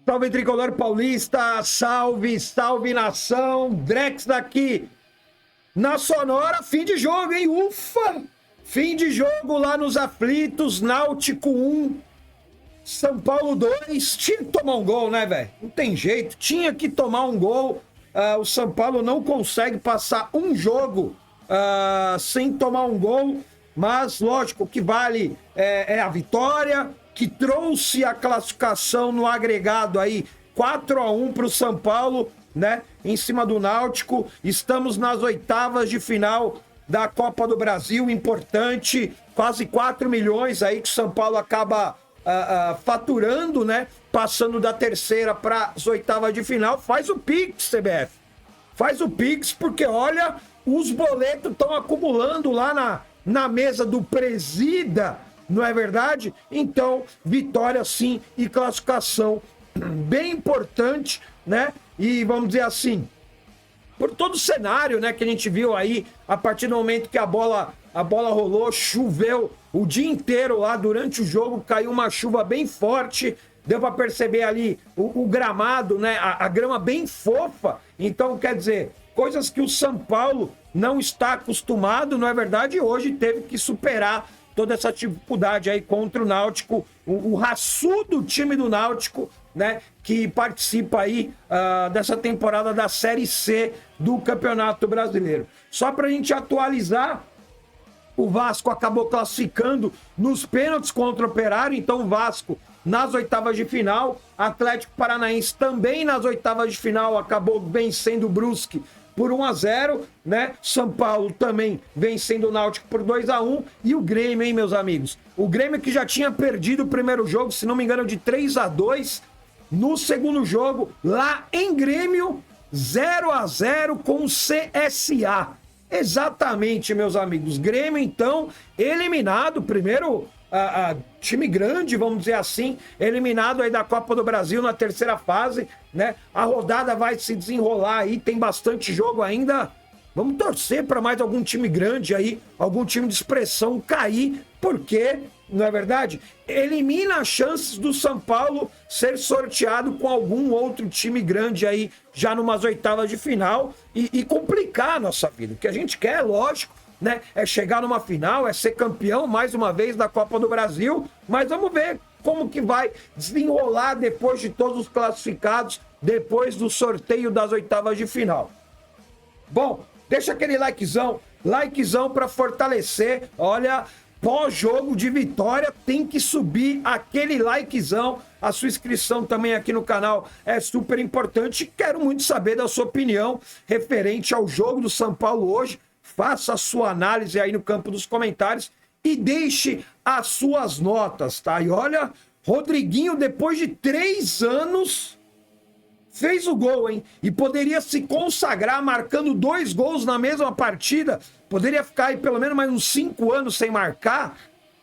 Salve, Tricolor Paulista, salve, salve, nação, Drex daqui. Na Sonora, fim de jogo, hein? Ufa! Fim de jogo lá nos aflitos, Náutico 1, São Paulo 2. Tinha que tomar um gol, né, velho? Não tem jeito, tinha que tomar um gol. O São Paulo não consegue passar um jogo sem tomar um gol, mas lógico, o que vale é a vitória, que trouxe a classificação no agregado aí, 4-1 para o São Paulo, né? Em cima do Náutico. Estamos nas oitavas de final da Copa do Brasil, importante, quase 4 milhões aí que o São Paulo acaba faturando, né? Passando da terceira para as oitavas de final. Faz o Pix, CBF. Faz o Pix, porque olha, os boletos estão acumulando lá na mesa do presida, não é verdade? Então, vitória sim e classificação bem importante, né? E vamos dizer assim, por todo o cenário, né, que a gente viu aí, a partir do momento que a bola rolou, choveu o dia inteiro lá durante o jogo, caiu uma chuva bem forte, deu para perceber ali o gramado, né, a grama bem fofa. Então, quer dizer, coisas que o São Paulo não está acostumado, não é verdade? Hoje teve que superar toda essa dificuldade aí contra o Náutico, o raçudo time do Náutico, né, que participa aí dessa temporada da Série C do Campeonato Brasileiro. Só para a gente atualizar, o Vasco acabou classificando nos pênaltis contra o Operário, então o Vasco nas oitavas de final, Atlético Paranaense também nas oitavas de final acabou vencendo o Brusque por 1-0, né? São Paulo também vencendo o Náutico por 2-1. E o Grêmio, hein, meus amigos? O Grêmio que já tinha perdido o primeiro jogo, se não me engano, de 3-2. No segundo jogo, lá em Grêmio, 0-0 com o CSA. Exatamente, meus amigos. Grêmio, então, eliminado. Primeiro, time grande, vamos dizer assim, eliminado aí da Copa do Brasil na terceira fase, né? A rodada vai se desenrolar aí, tem bastante jogo ainda. Vamos torcer para mais algum time grande aí, algum time de expressão cair, porque, não é verdade? Elimina as chances do São Paulo ser sorteado com algum outro time grande aí, já numas oitavas de final, e complicar a nossa vida. O que a gente quer, lógico, né, é chegar numa final, é ser campeão mais uma vez da Copa do Brasil, mas vamos ver como que vai desenrolar depois de todos os classificados, depois do sorteio das oitavas de final. Bom, deixa aquele likezão para fortalecer. Olha, pós-jogo de vitória tem que subir aquele likezão. A sua inscrição também aqui no canal é super importante. Quero muito saber da sua opinião referente ao jogo do São Paulo hoje. Faça a sua análise aí no campo dos comentários e deixe as suas notas, tá? E olha, Rodriguinho, depois de 3 anos, fez o gol, hein? E poderia se consagrar marcando 2 gols na mesma partida. Poderia ficar aí pelo menos mais uns 5 anos sem marcar,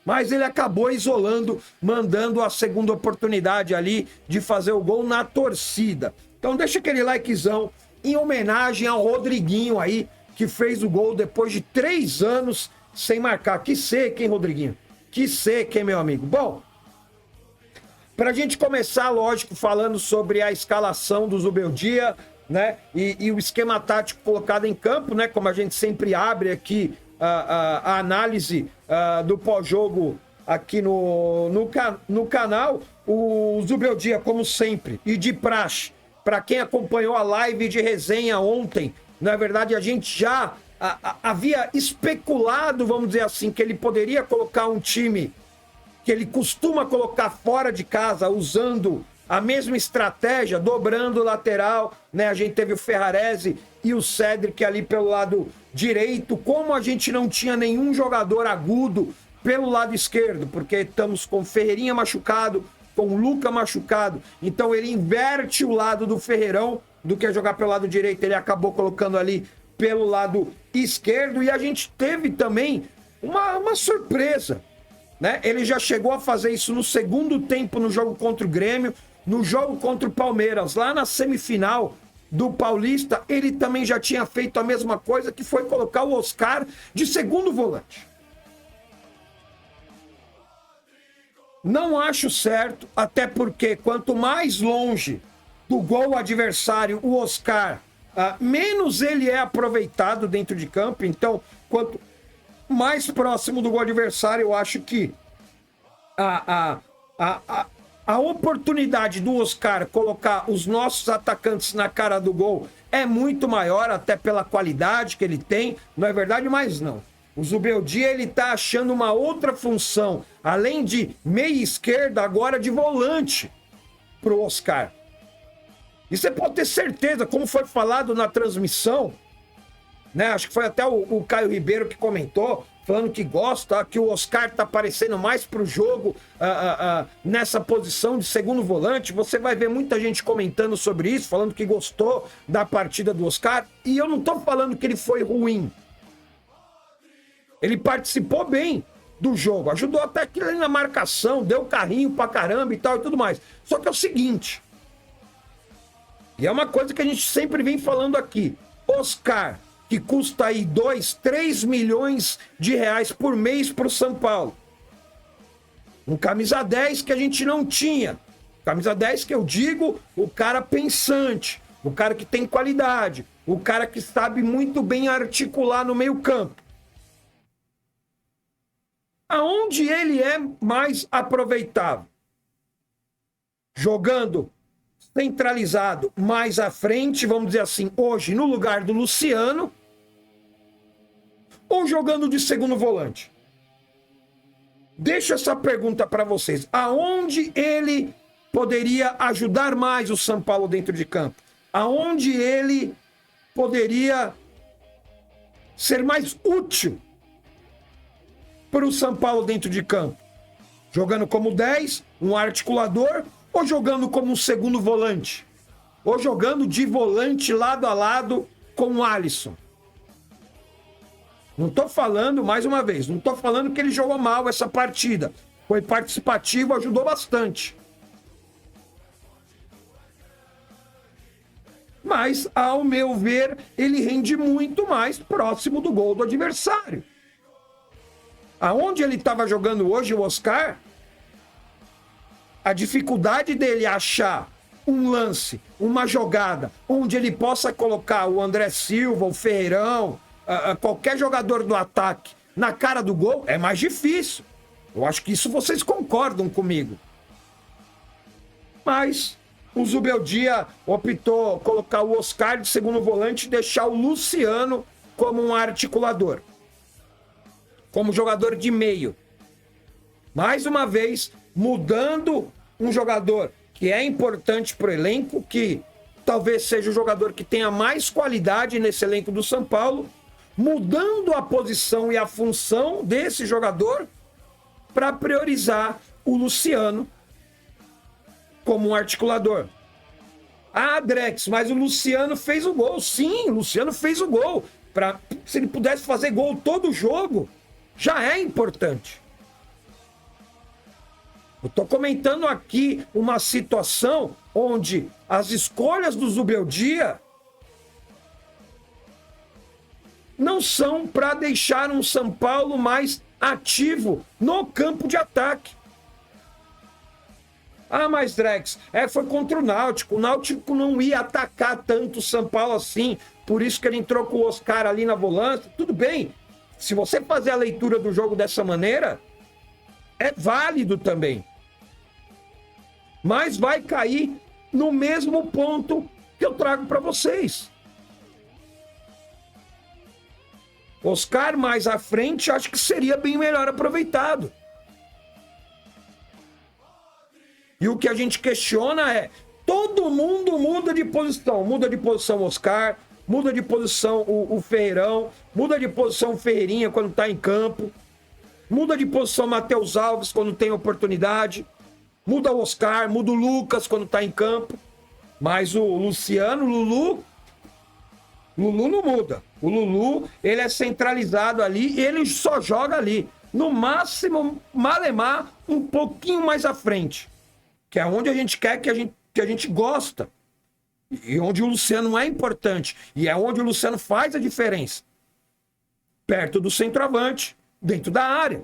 mas ele acabou isolando, mandando a segunda oportunidade ali de fazer o gol na torcida. Então deixa aquele likezão em homenagem ao Rodriguinho aí, que fez o gol depois de 3 anos sem marcar. Que seca, hein, Rodriguinho? Que seca, hein, meu amigo? Bom, pra gente começar, lógico, falando sobre a escalação do Zubeldia, né? E o esquema tático colocado em campo, né? Como a gente sempre abre aqui a análise do pós-jogo aqui no canal. O Zubeldia, como sempre, e de praxe, para quem acompanhou a live de resenha ontem, na verdade, a gente já havia especulado, vamos dizer assim, que ele poderia colocar um time que ele costuma colocar fora de casa, usando a mesma estratégia, dobrando o lateral, né? A gente teve o Ferrarese e o Cédric ali pelo lado direito. Como a gente não tinha nenhum jogador agudo pelo lado esquerdo, porque estamos com Ferreirinha machucado, com o Luca machucado, então ele inverte o lado do Ferreirão, do que jogar pelo lado direito, ele acabou colocando ali pelo lado esquerdo. E a gente teve também uma surpresa, né? Ele já chegou a fazer isso no segundo tempo no jogo contra o Grêmio, no jogo contra o Palmeiras, lá na semifinal do Paulista, ele também já tinha feito a mesma coisa, que foi colocar o Oscar de segundo volante. Não acho certo, até porque quanto mais longe do gol adversário o Oscar, menos ele é aproveitado dentro de campo. Então, quanto mais próximo do gol adversário, eu acho que a oportunidade do Oscar colocar os nossos atacantes na cara do gol é muito maior, até pela qualidade que ele tem, não é verdade? Mas não. O Zubeldia, ele tá achando uma outra função, além de meia esquerda, agora de volante pro Oscar. E você pode ter certeza, como foi falado na transmissão, né? Acho que foi até o Caio Ribeiro que comentou, falando que gosta, que o Oscar tá aparecendo mais pro jogo nessa posição de segundo volante. Você vai ver muita gente comentando sobre isso, falando que gostou da partida do Oscar. E eu não tô falando que ele foi ruim. Ele participou bem do jogo, ajudou até aqui na marcação, deu carrinho pra caramba e tal e tudo mais. Só que é o seguinte, e é uma coisa que a gente sempre vem falando aqui, Oscar, que custa aí 2, 3 milhões de reais por mês pro São Paulo. Um camisa 10 que a gente não tinha. Camisa 10 que eu digo, o cara pensante, o cara que tem qualidade, o cara que sabe muito bem articular no meio campo. Aonde ele é mais aproveitável? Jogando centralizado mais à frente, vamos dizer assim, hoje no lugar do Luciano, ou jogando de segundo volante? Deixo essa pergunta para vocês. Aonde ele poderia ajudar mais o São Paulo dentro de campo? Aonde ele poderia ser mais útil para o São Paulo dentro de campo? Jogando como 10, um articulador, ou jogando como um segundo volante? Ou jogando de volante lado a lado com o Alisson? Não estou falando, mais uma vez, não estou falando que ele jogou mal essa partida. Foi participativo, ajudou bastante. Mas, ao meu ver, ele rende muito mais próximo do gol do adversário. Aonde ele estava jogando hoje, o Oscar, a dificuldade dele achar um lance, uma jogada, onde ele possa colocar o André Silva, o Ferreirão, qualquer jogador do ataque na cara do gol, é mais difícil. Eu acho que isso vocês concordam comigo. Mas o Zubeldia optou colocar o Oscar de segundo volante e deixar o Luciano como um articulador, como jogador de meio. Mais uma vez, mudando um jogador que é importante para o elenco, que talvez seja o jogador que tenha mais qualidade nesse elenco do São Paulo, mudando a posição e a função desse jogador para priorizar o Luciano como um articulador. Ah, Drex, mas o Luciano fez o gol. Sim, o Luciano fez o gol. Se ele pudesse fazer gol todo jogo, já é importante. Eu estou comentando aqui uma situação onde as escolhas do Zubeldia não são para deixar um São Paulo mais ativo no campo de ataque. Ah, mas Drex, foi contra o Náutico. O Náutico não ia atacar tanto o São Paulo assim, por isso que ele entrou com o Oscar ali na volância. Tudo bem, se você fazer a leitura do jogo dessa maneira, é válido também. Mas vai cair no mesmo ponto que eu trago para vocês. Oscar mais à frente, acho que seria bem melhor aproveitado. E o que a gente questiona é, todo mundo muda de posição. Muda de posição Oscar, muda de posição o Ferreirão, muda de posição o Ferreirinha quando está em campo, muda de posição Matheus Alves quando tem oportunidade, muda o Oscar, muda o Lucas quando está em campo, mas o Luciano, o Lulu não muda. O Lulu, ele é centralizado ali e ele só joga ali. No máximo, malemar, um pouquinho mais à frente. Que é onde a gente quer, que a gente gosta. E onde o Luciano é importante. E é onde o Luciano faz a diferença. Perto do centroavante, dentro da área.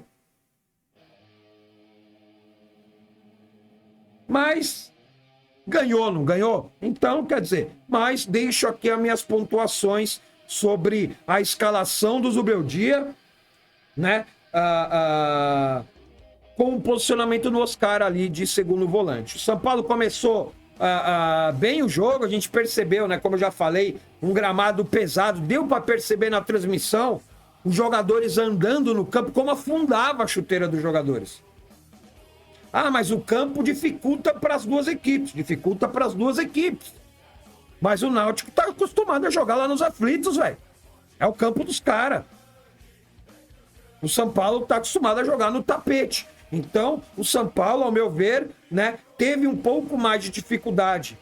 Mas ganhou, não ganhou? Então, quer dizer, mas deixo aqui as minhas pontuações sobre a escalação do Zubeldia, né? Com o posicionamento no Oscar ali de segundo volante. O São Paulo começou bem o jogo, a gente percebeu, né? Como eu já falei, um gramado pesado, deu para perceber na transmissão os jogadores andando no campo, como afundava a chuteira dos jogadores. Mas o campo dificulta para as duas equipes, Mas o Náutico tá acostumado a jogar lá nos aflitos, velho. É o campo dos caras. O São Paulo tá acostumado a jogar no tapete. Então, o São Paulo, ao meu ver, né, teve um pouco mais de dificuldade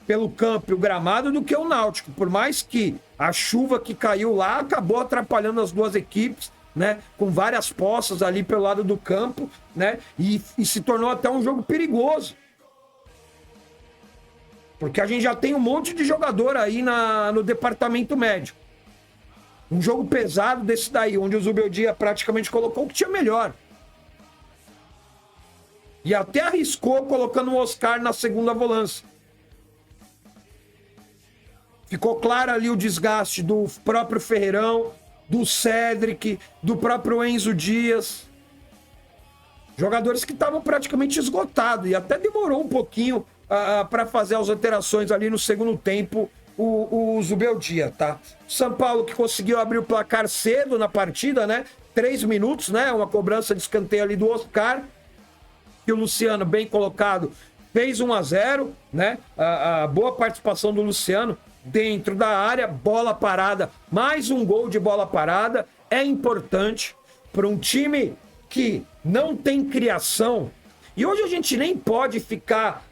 pelo campo e o gramado do que o Náutico. Por mais que a chuva que caiu lá acabou atrapalhando as duas equipes, né, com várias poças ali pelo lado do campo, né, e se tornou até um jogo perigoso. Porque a gente já tem um monte de jogador aí no departamento médico. Um jogo pesado desse daí, onde o Zubeldia praticamente colocou o que tinha melhor. E até arriscou colocando o Oscar na segunda volância. Ficou claro ali o desgaste do próprio Ferreirão, do Cédric, do próprio Enzo Dias. Jogadores que estavam praticamente esgotados. E até demorou um pouquinho para fazer as alterações ali no segundo tempo, o Zubeldia, tá? São Paulo que conseguiu abrir o placar cedo na partida, né? 3 minutos, né? Uma cobrança de escanteio ali do Oscar. E o Luciano, bem colocado, fez 1-0, né? A boa participação do Luciano dentro da área, bola parada, mais um gol de bola parada. É importante para um time que não tem criação. E hoje a gente nem pode ficar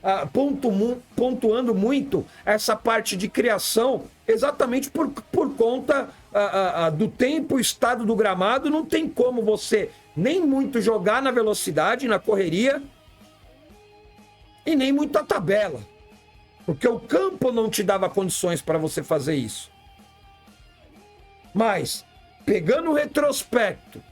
pontuando muito essa parte de criação, exatamente por conta do tempo, o estado do gramado. Não tem como você nem muito jogar na velocidade, na correria, e nem muito a tabela. Porque o campo não te dava condições para você fazer isso. Mas, pegando o retrospecto,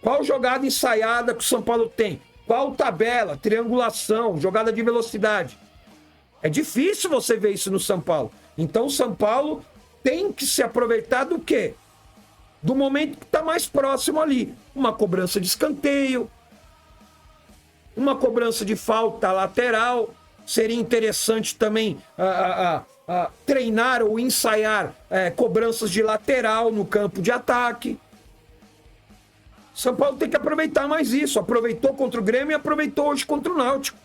qual jogada ensaiada que o São Paulo tem? Qual tabela, triangulação, jogada de velocidade? É difícil você ver isso no São Paulo. Então o São Paulo tem que se aproveitar do quê? Do momento que está mais próximo ali. Uma cobrança de escanteio, uma cobrança de falta lateral. Seria interessante também treinar ou ensaiar cobranças de lateral no campo de ataque. São Paulo tem que aproveitar mais isso. Aproveitou contra o Grêmio e aproveitou hoje contra o Náutico.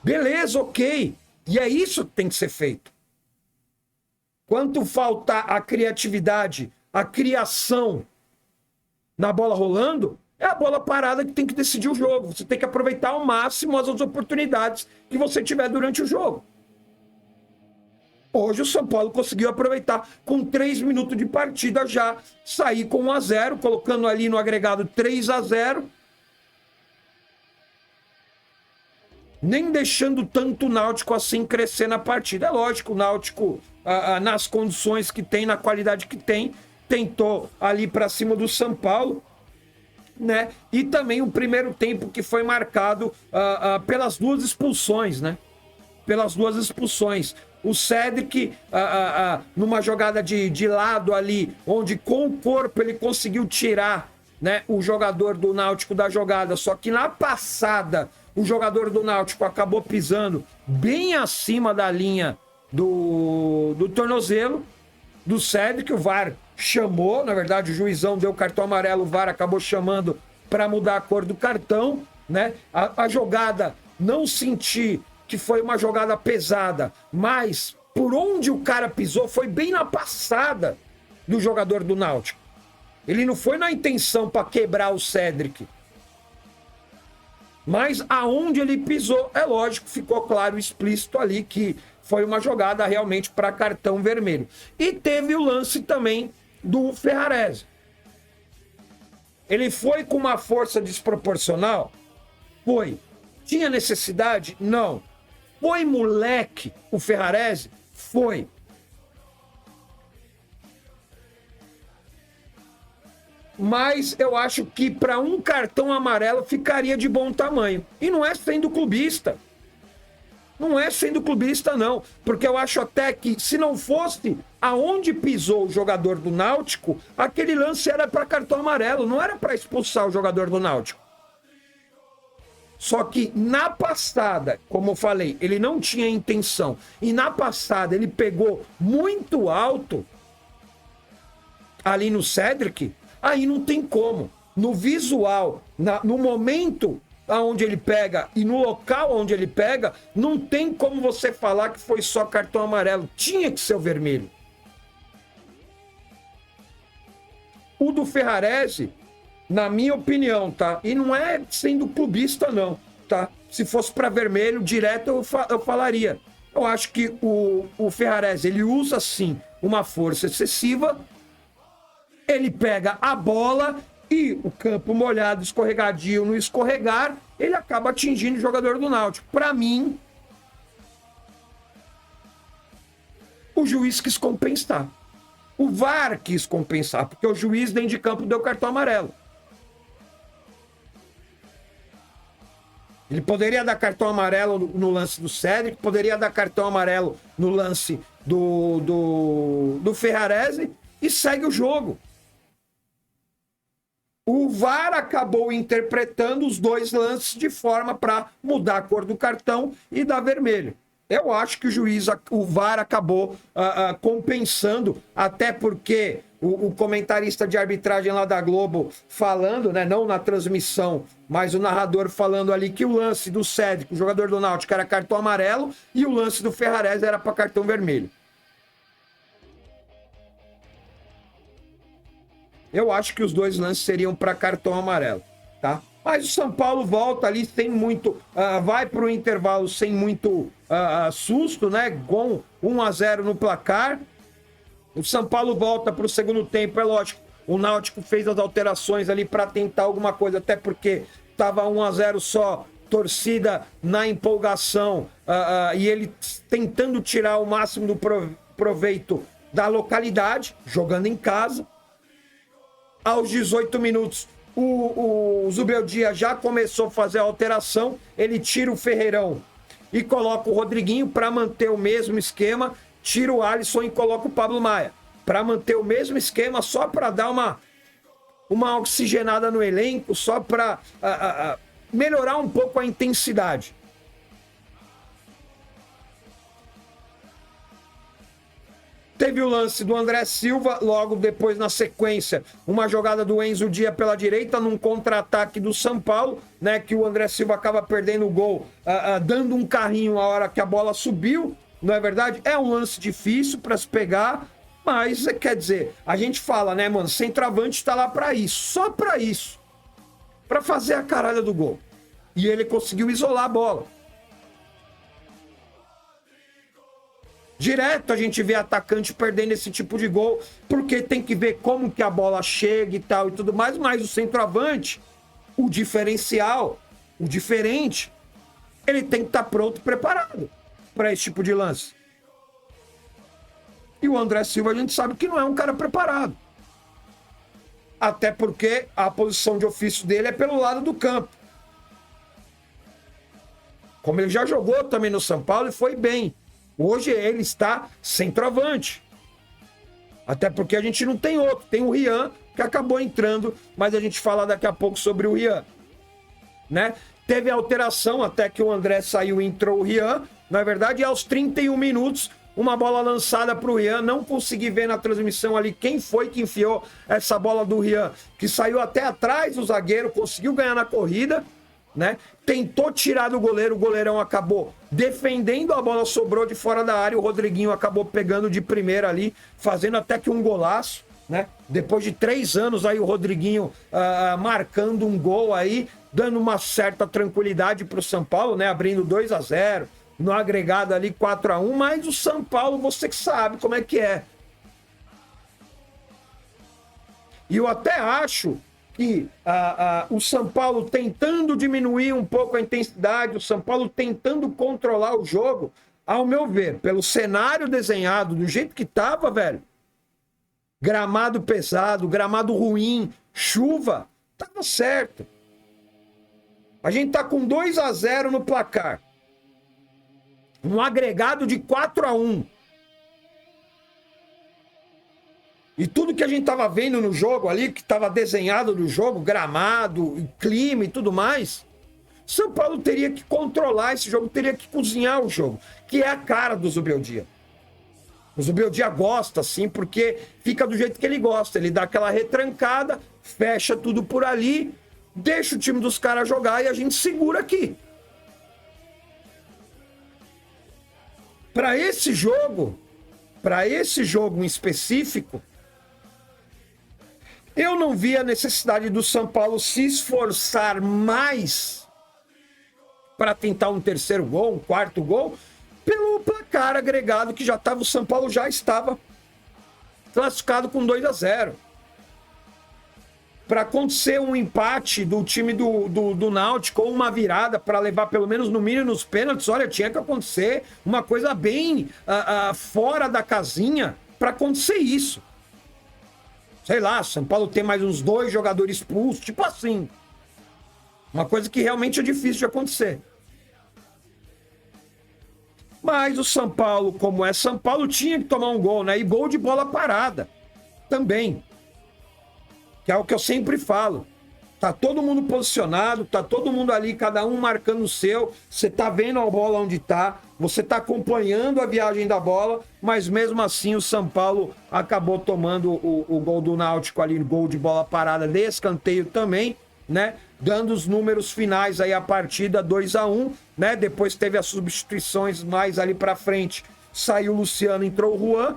Beleza, ok. E é isso que tem que ser feito. Quanto faltar a criatividade, a criação na bola rolando, é a bola parada que tem que decidir o jogo. Você tem que aproveitar ao máximo as oportunidades que você tiver durante o jogo. Hoje o São Paulo conseguiu aproveitar com 3 minutos de partida já, sair com 1-0, colocando ali no agregado 3-0. Nem deixando tanto o Náutico assim crescer na partida. É lógico, o Náutico, nas condições que tem, na qualidade que tem, tentou ali para cima do São Paulo, né? E também o primeiro tempo que foi marcado pelas duas expulsões, né? Pelas duas expulsões. O Cédric, numa jogada de lado ali, onde com o corpo ele conseguiu tirar, né, o jogador do Náutico da jogada. Só que na passada, o jogador do Náutico acabou pisando bem acima da linha do tornozelo do Cédric. O VAR chamou, na verdade o juizão deu cartão amarelo, o VAR acabou chamando para mudar a cor do cartão, né? A jogada, não senti que foi uma jogada pesada, mas por onde o cara pisou foi bem na passada do jogador do Náutico. Ele não foi na intenção para quebrar o Cédric. Mas aonde ele pisou, é lógico, ficou claro, explícito ali que foi uma jogada realmente para cartão vermelho. E teve o lance também do Ferrarese. Ele foi com uma força desproporcional? Foi. Tinha necessidade? Não. Foi moleque o Ferrarese? Foi. mas eu acho que para um cartão amarelo ficaria de bom tamanho. E não é sendo clubista. Não é sendo clubista, não. Porque eu acho até que, se não fosse aonde pisou o jogador do Náutico, aquele lance era para cartão amarelo, não era para expulsar o jogador do Náutico. Só que na passada, como eu falei, ele não tinha intenção. E na passada ele pegou muito alto ali no Cédric, aí não tem como. No visual, no momento onde ele pega e no local onde ele pega, não tem como você falar que foi só cartão amarelo. Tinha que ser o vermelho. O do Ferrarese, na minha opinião, tá? E não é sendo clubista, não, tá? Se fosse para vermelho, direto eu falaria. Eu acho que o Ferrarese, ele usa, sim, uma força excessiva. Ele pega a bola e o campo molhado, escorregadio, no escorregar, ele acaba atingindo o jogador do Náutico. Para mim, o juiz quis compensar. O VAR quis compensar, porque o juiz dentro de campo deu cartão amarelo. Ele poderia dar cartão amarelo no lance do Cédric, poderia dar cartão amarelo no lance do Ferrarese e segue o jogo. O VAR acabou interpretando os dois lances de forma para mudar a cor do cartão e dar vermelho. Eu acho que o VAR acabou compensando, até porque o comentarista de arbitragem lá da Globo falando, né, não na transmissão, mas o narrador falando ali que o lance do Cédric, o jogador do Náutico, era cartão amarelo e o lance do Ferrarese era para cartão vermelho. Eu acho que os dois lances seriam para cartão amarelo, tá? Mas o São Paulo volta ali sem muito... vai para o intervalo sem muito susto, né? Com 1-0 no placar. O São Paulo volta para o segundo tempo, é lógico. O Náutico fez as alterações ali para tentar alguma coisa, até porque estava 1-0 só, torcida na empolgação, e ele tentando tirar o máximo do proveito da localidade, jogando em casa. Aos 18 minutos, o Zubeldia já começou a fazer a alteração. Ele tira o Ferreirão e coloca o Rodriguinho para manter o mesmo esquema. Tira o Alisson e coloca o Pablo Maia para manter o mesmo esquema, só para dar uma oxigenada no elenco, só para melhorar um pouco a intensidade. Teve o lance do André Silva, logo depois, na sequência, uma jogada do Enzo Dia pela direita, num contra-ataque do São Paulo, né, que o André Silva acaba perdendo o gol, dando um carrinho a hora que a bola subiu, não é verdade? É um lance difícil para se pegar, mas, quer dizer, a gente fala, né, mano, centroavante tá lá para isso, só para isso, para fazer a caralho do gol. E ele conseguiu isolar a bola. Direto a gente vê atacante perdendo esse tipo de gol, porque tem que ver como que a bola chega e tal e tudo mais, mas o centroavante, o diferencial, o diferente, ele tem que estar pronto, preparado para esse tipo de lance. E o André Silva a gente sabe que não é um cara preparado. Até porque a posição de ofício dele é pelo lado do campo. Como ele já jogou também no São Paulo e foi bem. Hoje ele está centroavante. Até porque a gente não tem outro. Tem o Rian, que acabou entrando, mas a gente fala daqui a pouco sobre o Rian, né? Teve alteração até que o André saiu e entrou o Rian. Na verdade, aos 31 minutos, uma bola lançada para o Rian. Não consegui ver na transmissão ali quem foi que enfiou essa bola do Rian, que saiu até atrás do zagueiro, conseguiu ganhar na corrida, né? Tentou tirar do goleiro, o goleirão acabou defendendo, a bola sobrou de fora da área, o Rodriguinho acabou pegando de primeira ali, fazendo até que um golaço, né? Depois de 3 anos aí o Rodriguinho marcando um gol aí, dando uma certa tranquilidade para o São Paulo, né? Abrindo 2-0, no agregado ali 4-1, mas o São Paulo, você que sabe como é que é. E eu até acho que o São Paulo tentando diminuir um pouco a intensidade, o São Paulo tentando controlar o jogo, ao meu ver, pelo cenário desenhado, do jeito que tava, velho, gramado pesado, gramado ruim, chuva, tava certo. A gente tá com 2-0 no placar. Um agregado de 4-1. E tudo que a gente tava vendo no jogo ali, que tava desenhado no jogo, gramado, clima e tudo mais, São Paulo teria que controlar esse jogo, teria que cozinhar o jogo, que é a cara do Zubeldia. O Zubeldia gosta, assim, porque fica do jeito que ele gosta. Ele dá aquela retrancada, fecha tudo por ali, deixa o time dos caras jogar e a gente segura aqui. Para esse jogo em específico, eu não vi a necessidade do São Paulo se esforçar mais para tentar um terceiro gol, um quarto gol, pelo placar agregado que já estava, o São Paulo já estava classificado com 2-0. Para acontecer um empate do time do Náutico ou uma virada para levar pelo menos no mínimo nos pênaltis, olha, tinha que acontecer uma coisa bem fora da casinha para acontecer isso. Sei lá, São Paulo tem mais uns 2 jogadores expulsos, tipo assim. Uma coisa que realmente é difícil de acontecer. Mas o São Paulo, como é São Paulo, tinha que tomar um gol, né? E gol de bola parada também. Que é o que eu sempre falo. Tá todo mundo posicionado, tá todo mundo ali, cada um marcando o seu. Você tá vendo a bola onde tá, você tá acompanhando a viagem da bola, mas mesmo assim o São Paulo acabou tomando o gol do Náutico ali, gol de bola parada de escanteio também, né? Dando os números finais aí a partida 2-1, né? Depois teve as substituições mais ali pra frente. Saiu o Luciano, entrou o Juan,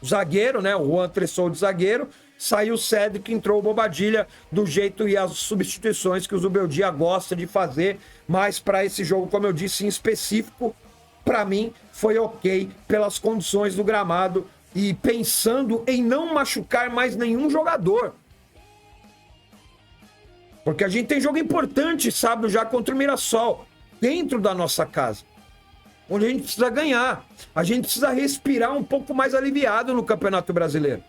o zagueiro, né? O Juan tressou de zagueiro. Saiu o Cédric, entrou o Bobadilha, do jeito e as substituições que o Zubeldia gosta de fazer, mas para esse jogo, como eu disse, em específico, para mim foi ok pelas condições do gramado e pensando em não machucar mais nenhum jogador. Porque a gente tem jogo importante, sábado já contra o Mirassol, dentro da nossa casa, onde a gente precisa ganhar, a gente precisa respirar um pouco mais aliviado no Campeonato Brasileiro.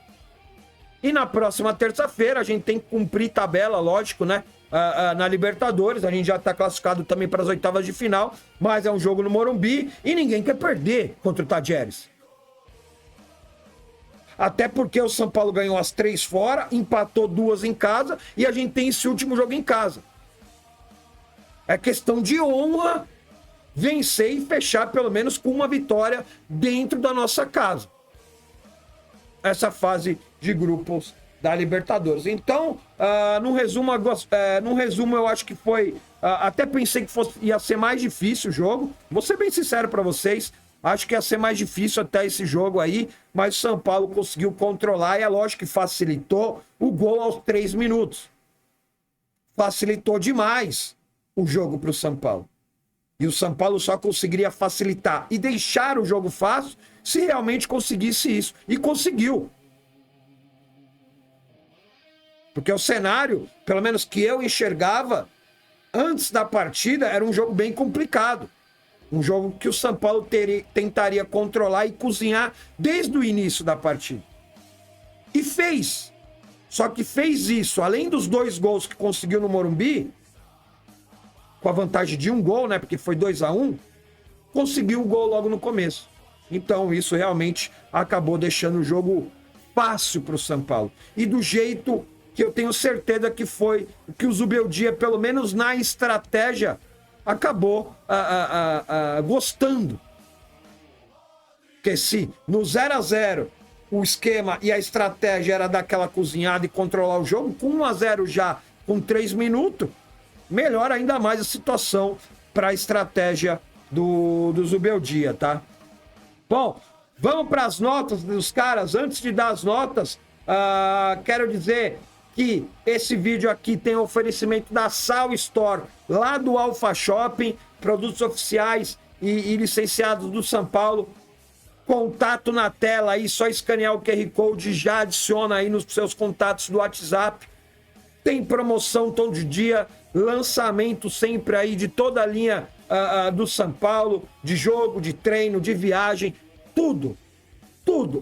E na próxima terça-feira a gente tem que cumprir tabela, lógico, né? Na Libertadores, a gente já tá classificado também para as oitavas de final, mas é um jogo no Morumbi e ninguém quer perder contra o Tajeres. Até porque o São Paulo ganhou as 3 fora, empatou 2 em casa e a gente tem esse último jogo em casa. É questão de honra vencer e fechar pelo menos com uma vitória dentro da nossa casa. Essa fase de grupos da Libertadores. Então, no resumo, eu acho que foi... até pensei que ia ser mais difícil o jogo. Vou ser bem sincero para vocês. Acho que ia ser mais difícil até esse jogo aí. Mas o São Paulo conseguiu controlar. E é lógico que facilitou o gol aos 3 minutos. Facilitou demais o jogo para o São Paulo. E o São Paulo só conseguiria facilitar e deixar o jogo fácil se realmente conseguisse isso. E conseguiu. Porque o cenário, pelo menos que eu enxergava, antes da partida, era um jogo bem complicado. Um jogo que o São Paulo tentaria controlar e cozinhar desde o início da partida. E fez. Só que fez isso, além dos 2 gols que conseguiu no Morumbi, com a vantagem de 1 gol, né? Porque foi 2-1, conseguiu o gol logo no começo. Então isso realmente acabou deixando o jogo fácil para o São Paulo. E do jeito que eu tenho certeza que foi que o Zubeldia, pelo menos na estratégia, acabou gostando. Porque se no 0-0 o esquema e a estratégia era daquela cozinhada e controlar o jogo, com 1-0 já com 3 minutos, melhora ainda mais a situação para a estratégia do Zubeldia, tá? Bom, vamos para as notas dos caras. Antes de dar as notas, quero dizer que esse vídeo aqui tem oferecimento da Sal Store, lá do Alfa Shopping, produtos oficiais e licenciados do São Paulo. Contato na tela aí, só escanear o QR Code, já adiciona aí nos seus contatos do WhatsApp. Tem promoção todo dia, lançamento sempre aí de toda a linha do São Paulo, de jogo, de treino, de viagem, tudo.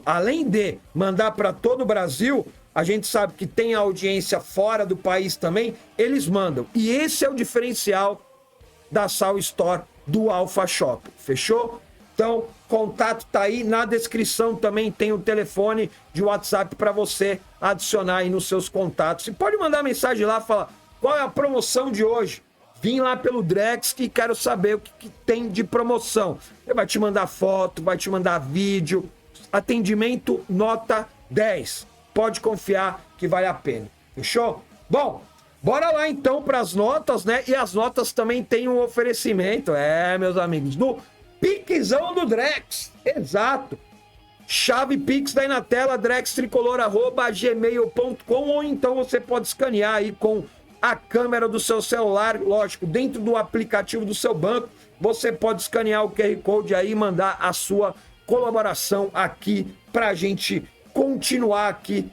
Além de mandar para todo o Brasil, a gente sabe que tem audiência fora do país também, eles mandam. E esse é o diferencial da Sal Store do Alpha Shop. Fechou? Então, contato tá aí na descrição, também tem o telefone de WhatsApp para você adicionar aí nos seus contatos. E pode mandar mensagem lá, falar qual é a promoção de hoje. Vim lá pelo Drex que quero saber o que tem de promoção. Ele vai te mandar foto, vai te mandar vídeo. Atendimento nota 10. Pode confiar que vale a pena. Fechou? Bom, bora lá então para as notas, né? E as notas também tem um oferecimento, meus amigos, do Pixão do Drex. Exato. Chave Pix daí na tela, drextricolor@gmail.com, ou então você pode escanear aí com a câmera do seu celular, lógico, dentro do aplicativo do seu banco, você pode escanear o QR Code aí e mandar a sua colaboração aqui pra gente continuar aqui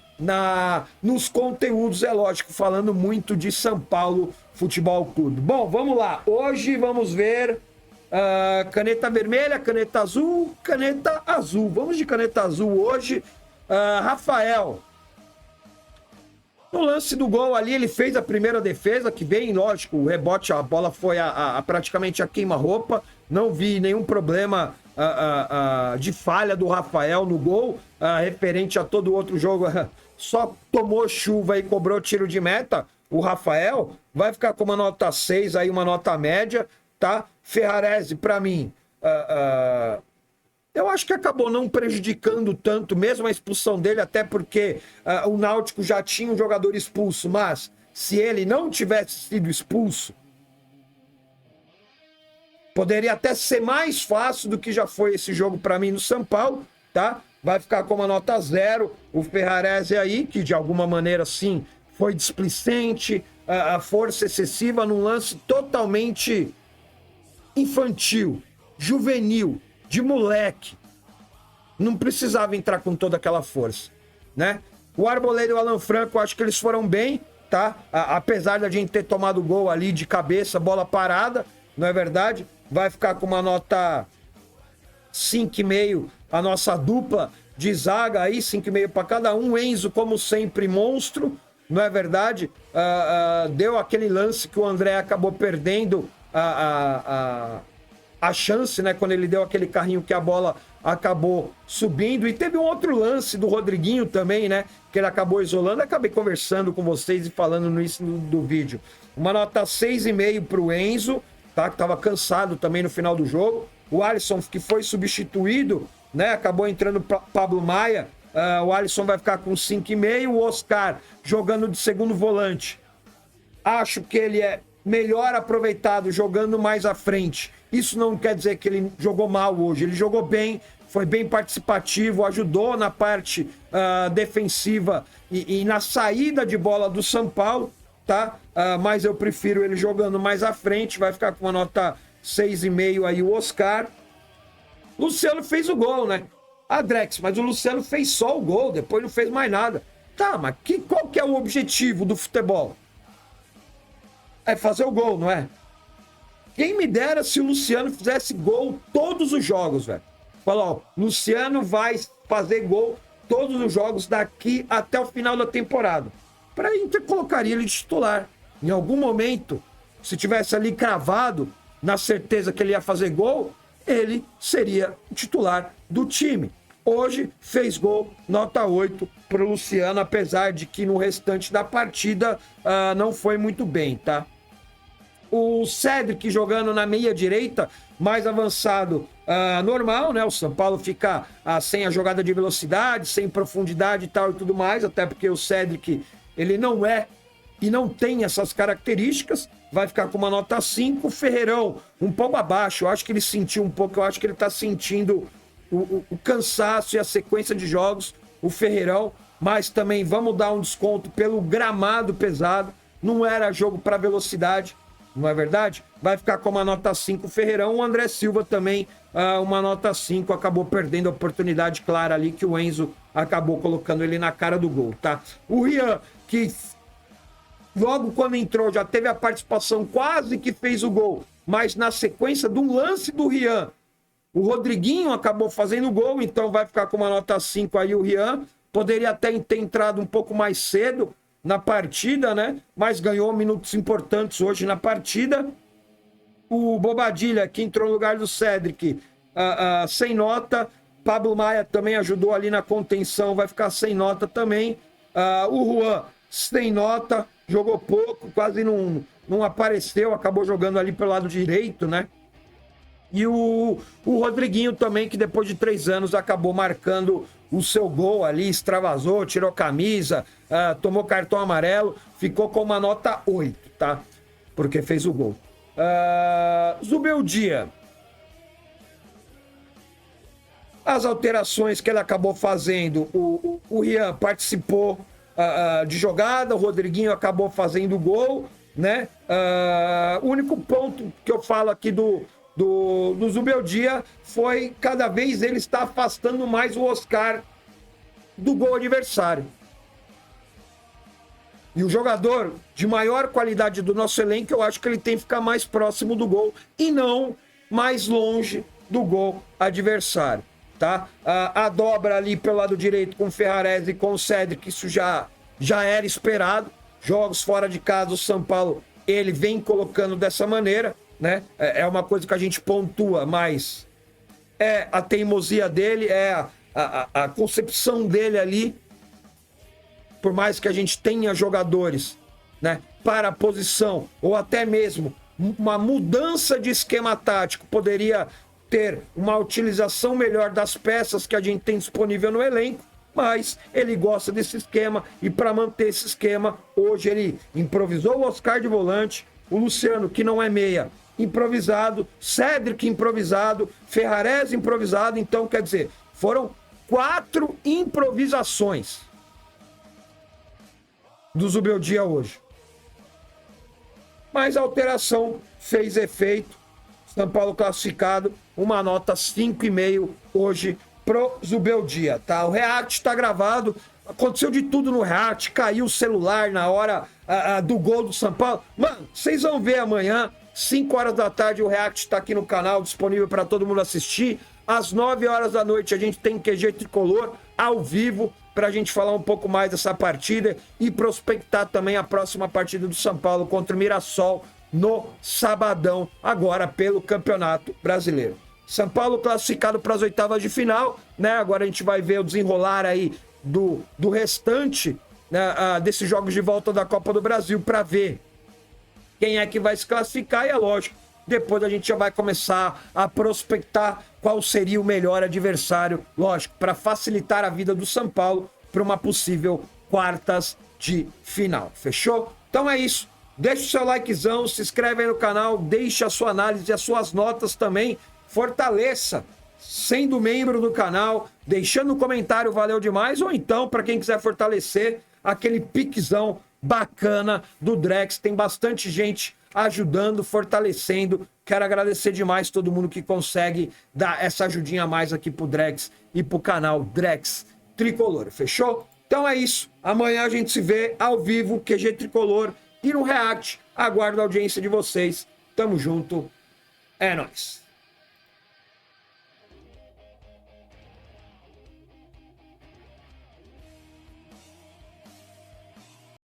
nos conteúdos, é lógico, falando muito de São Paulo Futebol Clube. Bom, vamos lá. Hoje vamos ver caneta vermelha, caneta azul, caneta azul. Vamos de caneta azul hoje. Rafael. No lance do gol ali, ele fez a primeira defesa, que bem, lógico, o rebote, a bola foi praticamente a queima-roupa. Não vi nenhum problema de falha do Rafael no gol, referente a todo outro jogo. Só tomou chuva e cobrou tiro de meta. O Rafael vai ficar com uma nota 6, aí uma nota média, tá? Ferrarese, para mim, eu acho que acabou não prejudicando tanto, mesmo a expulsão dele, até porque o Náutico já tinha um jogador expulso, mas se ele não tivesse sido expulso, poderia até ser mais fácil do que já foi esse jogo para mim no São Paulo, tá? Vai ficar com uma nota 0, o Ferrarese aí, que de alguma maneira, sim, foi displicente, a força excessiva num lance totalmente infantil, juvenil, de moleque. Não precisava entrar com toda aquela força, né? O Arboleda e o Alan Franco, acho que eles foram bem, tá? Apesar de a gente ter tomado gol ali de cabeça, bola parada, não é verdade? Vai ficar com uma nota 5,5, a nossa dupla de zaga aí, 5,5 para cada um. Enzo, como sempre, monstro, não é verdade? Deu aquele lance que o André acabou perdendo a chance, né? Quando ele deu aquele carrinho que a bola acabou subindo. E teve um outro lance do Rodriguinho também, né? Que ele acabou isolando. Acabei conversando com vocês e falando no início do vídeo. Uma nota 6,5 para o Enzo, tá? Que estava cansado também no final do jogo. O Alisson, que foi substituído, né? Acabou entrando Pablo Maia. O Alisson vai ficar com 5,5. O Oscar jogando de segundo volante. Acho que ele é melhor aproveitado jogando mais à frente. Isso não quer dizer que ele jogou mal hoje. Ele jogou bem, foi bem participativo, ajudou na parte defensiva e na saída de bola do São Paulo, tá? Mas eu prefiro ele jogando mais à frente. Vai ficar com uma nota 6,5 aí o Oscar. Luciano fez o gol, né? Drex, mas o Luciano fez só o gol, depois não fez mais nada. Tá, mas qual que é o objetivo do futebol? É fazer o gol, não é? Quem me dera se o Luciano fizesse gol todos os jogos, velho. Falou, ó, Luciano vai fazer gol todos os jogos daqui até o final da temporada. Para Inter colocaria ele de titular. Em algum momento, se tivesse ali cravado, na certeza que ele ia fazer gol, ele seria o titular do time. Hoje fez gol, nota 8 para o Luciano, apesar de que no restante da partida não foi muito bem, tá? O Cedric jogando na meia direita, mais avançado, normal, né? O São Paulo fica sem a jogada de velocidade, sem profundidade e tal e tudo mais, até porque o Cedric, ele não é e não tem essas características, vai ficar com uma nota 5. O Ferreirão, um pouco abaixo, eu acho que ele sentiu um pouco, eu acho que ele tá sentindo o cansaço e a sequência de jogos, o Ferreirão, mas também vamos dar um desconto pelo gramado pesado, não era jogo para velocidade, não é verdade? Vai ficar com uma nota 5 o Ferreirão. O André Silva também, uma nota 5, acabou perdendo a oportunidade clara ali, que o Enzo acabou colocando ele na cara do gol, tá? O Rian, que logo quando entrou já teve a participação, quase que fez o gol, mas na sequência de um lance do Rian, o Rodriguinho acabou fazendo o gol, então vai ficar com uma nota 5 aí o Rian. poderia até ter entrado um pouco mais cedo na partida, né? Mas ganhou minutos importantes hoje na partida. O Bobadilha, que entrou no lugar do Cedric, sem nota. Pablo Maia também ajudou ali na contenção, vai ficar sem nota também. O Juan, sem nota, jogou pouco, quase não apareceu, acabou jogando ali pelo lado direito, né? E o Rodriguinho também, que depois de 3 anos acabou marcando o seu gol ali, extravasou, tirou camisa, tomou cartão amarelo, ficou com uma nota 8, tá? Porque fez o gol. Zubeldia. As alterações que ele acabou fazendo, o Rian participou de jogada, o Rodriguinho acabou fazendo o gol, né? O único ponto que eu falo aqui do Zubeldia foi cada vez ele está afastando mais o Oscar do gol adversário. E o jogador de maior qualidade do nosso elenco, eu acho que ele tem que ficar mais próximo do gol e não mais longe do gol adversário, tá? A dobra ali pelo lado direito com o Ferrarese e com o Cedric, isso já era esperado. Jogos fora de casa, o São Paulo, ele vem colocando dessa maneira, né? É uma coisa que a gente pontua, mas é a teimosia dele, é a concepção dele ali. Por mais que a gente tenha jogadores, né, para a posição, ou até mesmo uma mudança de esquema tático, poderia ter uma utilização melhor das peças que a gente tem disponível no elenco, mas ele gosta desse esquema, e para manter esse esquema, hoje ele improvisou o Oscar de volante, o Luciano, que não é meia, improvisado, Cedric improvisado, Ferrarese improvisado. Então, quer dizer, foram 4 improvisações do Zubeldia hoje. Mas a alteração fez efeito. São Paulo classificado, uma nota 5,5 hoje pro Zubeldia, tá? O react tá gravado, aconteceu de tudo no react, caiu o celular na hora do gol do São Paulo. Mano, vocês vão ver amanhã, 5 horas da tarde, o react tá aqui no canal, disponível para todo mundo assistir. Às 9 horas da noite a gente tem QG Tricolor ao vivo, para a gente falar um pouco mais dessa partida e prospectar também a próxima partida do São Paulo contra o Mirassol no sabadão, agora pelo Campeonato Brasileiro. São Paulo classificado para as oitavas de final, né? Agora a gente vai ver o desenrolar aí do restante, né, desses jogos de volta da Copa do Brasil, para ver quem é que vai se classificar. E é lógico, depois a gente já vai começar a prospectar qual seria o melhor adversário, lógico, para facilitar a vida do São Paulo para uma possível quartas de final. Fechou? Então é isso. Deixa o seu likezão, se inscreve aí no canal, deixa a sua análise e as suas notas também. Fortaleça sendo membro do canal, deixando um comentário, valeu demais. Ou então, para quem quiser fortalecer, aquele piquezão bacana do Drex. Tem bastante gente ajudando, fortalecendo. Quero agradecer demais todo mundo que consegue dar essa ajudinha a mais aqui pro Drex e pro canal Drex Tricolor. Fechou? Então é isso. Amanhã a gente se vê ao vivo, QG Tricolor, e no React. Aguardo a audiência de vocês. Tamo junto. É nóis.